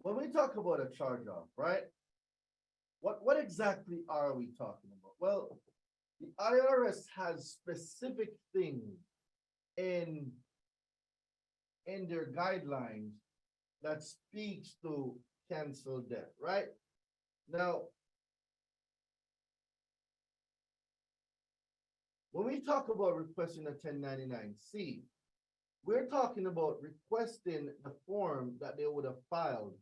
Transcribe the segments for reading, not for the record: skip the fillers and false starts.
when we talk about a charge-off, right? What exactly are we talking about? Well, the IRS has specific things in in their guidelines that speaks to cancel debt, right? Now, when we talk about requesting a 1099-C, we're talking about requesting the form that they would have filed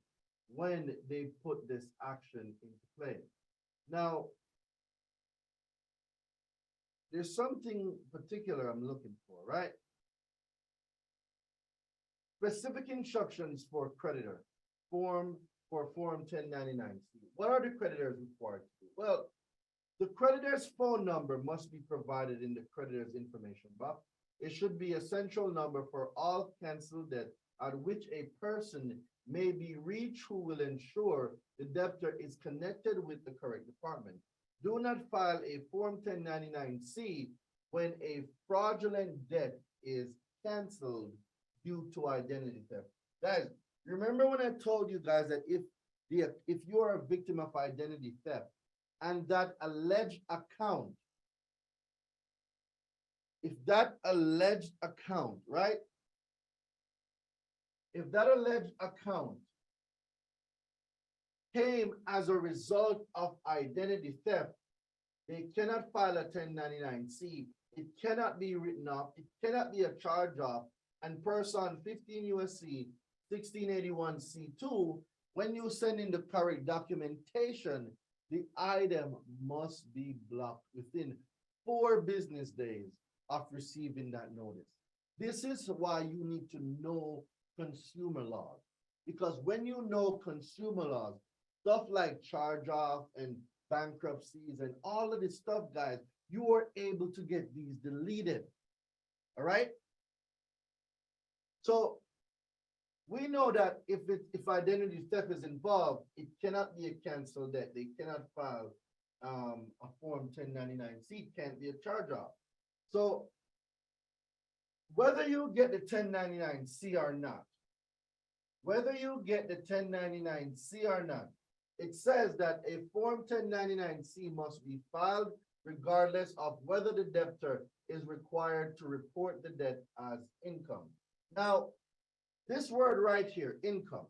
when they put this action into play. Now, there's something particular I'm looking for, right? Specific instructions for creditor, form Form 1099-C. What are the creditors required to do? Well, the creditor's phone number must be provided in the creditor's information box. It should be a central number for all canceled debt at which a person may be reached who will ensure the debtor is connected with the correct department. Do not file a Form 1099-C when a fraudulent debt is canceled due to identity theft. Guys, remember when I told you guys that if you are a victim of identity theft and that alleged account, if that alleged account, right? If that alleged account came as a result of identity theft, they cannot file a 1099-C. It cannot be written off. It cannot be a charge off. And person 15 USC 1681 C2, when you send in the correct documentation, the item must be blocked within 4 business days of receiving that notice. This is why you need to know consumer laws, because when you know consumer laws, stuff like charge off and bankruptcies and all of this stuff, guys, you are able to get these deleted. All right. So we know that if identity theft is involved, it cannot be a canceled debt. They cannot file a Form 1099-C. It can't be a charge off. So whether you get the 1099-C or not, whether you get the 1099-C or not, it says that a Form 1099-C must be filed regardless of whether the debtor is required to report the debt as income. Now, this word right here, income.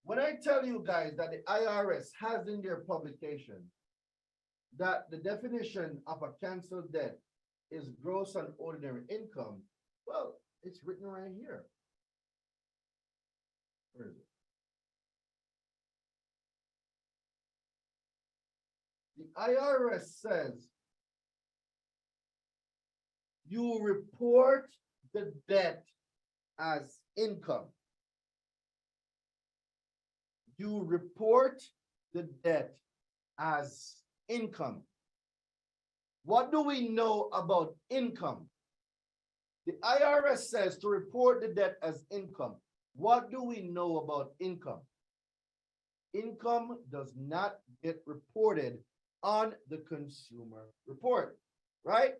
When I tell you guys that the IRS has in their publication that the definition of a canceled debt is gross and ordinary income, well, it's written right here. Where is it? The IRS says you report the debt as income. You report the debt as income. What do we know about income? The IRS says to report the debt as income. What do we know about income? Income does not get reported on the consumer report, right?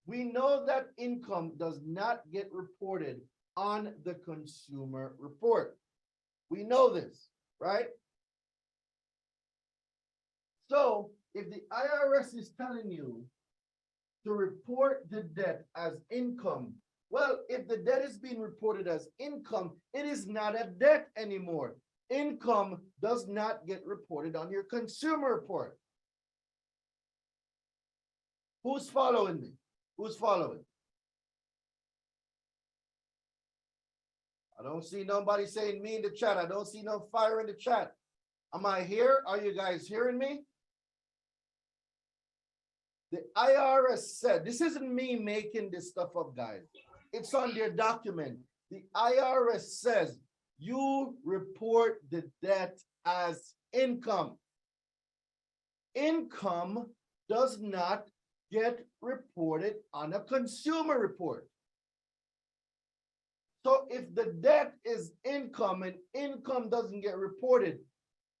We know that income does not get reported on the consumer report. We know this, right? So if the IRS is telling you to report the debt as income, well, if the debt is being reported as income, it is not a debt anymore. Income does not get reported on your consumer report. Who's following me? Who's following? I don't see nobody saying me in the chat. I don't see no fire in the chat. Am I here? Are you guys hearing me? The IRS said, this isn't me making this stuff up, guys. It's on their document. The IRS says you report the debt as income. Income does not get reported on a consumer report. So if the debt is income and income doesn't get reported,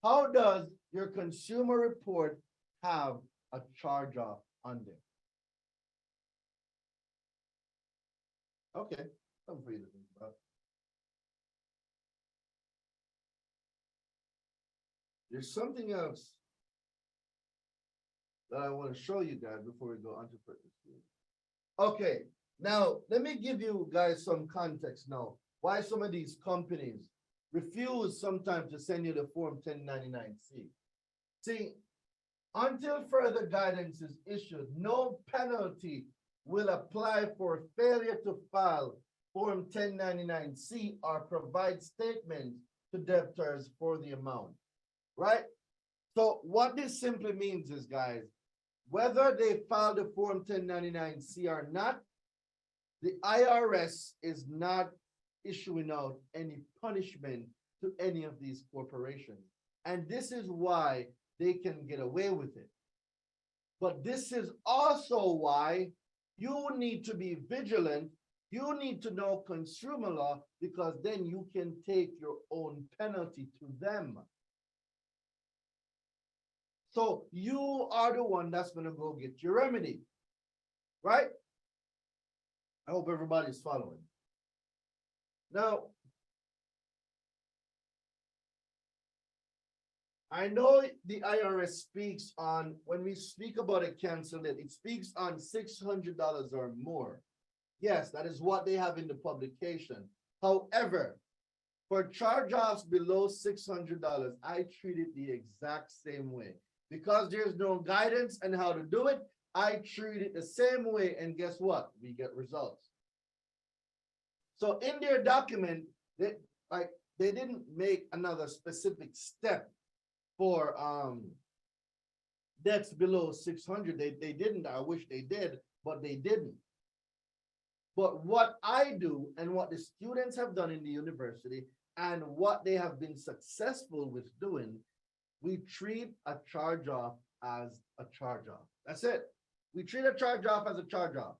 how does your consumer report have a charge off on there? Okay, something for you to think about. There's something else that I want to show you guys before we go on to purchase. Okay, now let me give you guys some context now. Why some of these companies refuse sometimes to send you the Form 1099-C. See, until further guidance is issued, no penalty will apply for failure to file Form 1099-C or provide statements to debtors for the amount, right? So what this simply means is, guys, whether they file the Form 1099-C or not, the IRS is not issuing out any punishment to any of these corporations. And this is why they can get away with it. But this is also why you need to be vigilant. You need to know consumer law, because then you can take your own penalty to them. So you are the one that's going to go get your remedy, right? I hope everybody's following. Now, I know the IRS speaks on, when we speak about a cancel it speaks on $600 or more. Yes, that is what they have in the publication. However, for charge-offs below $600, I treat it the exact same way. Because there's no guidance on how to do it, I treat it the same way, and guess what? We get results. So in their document, they didn't make another specific step for debts below 600. They didn't. I wish they did, but they didn't. But what I do, and what the students have done in the university, and what they have been successful with doing, we treat a charge-off as a charge-off. That's it. We treat a charge-off as a charge-off.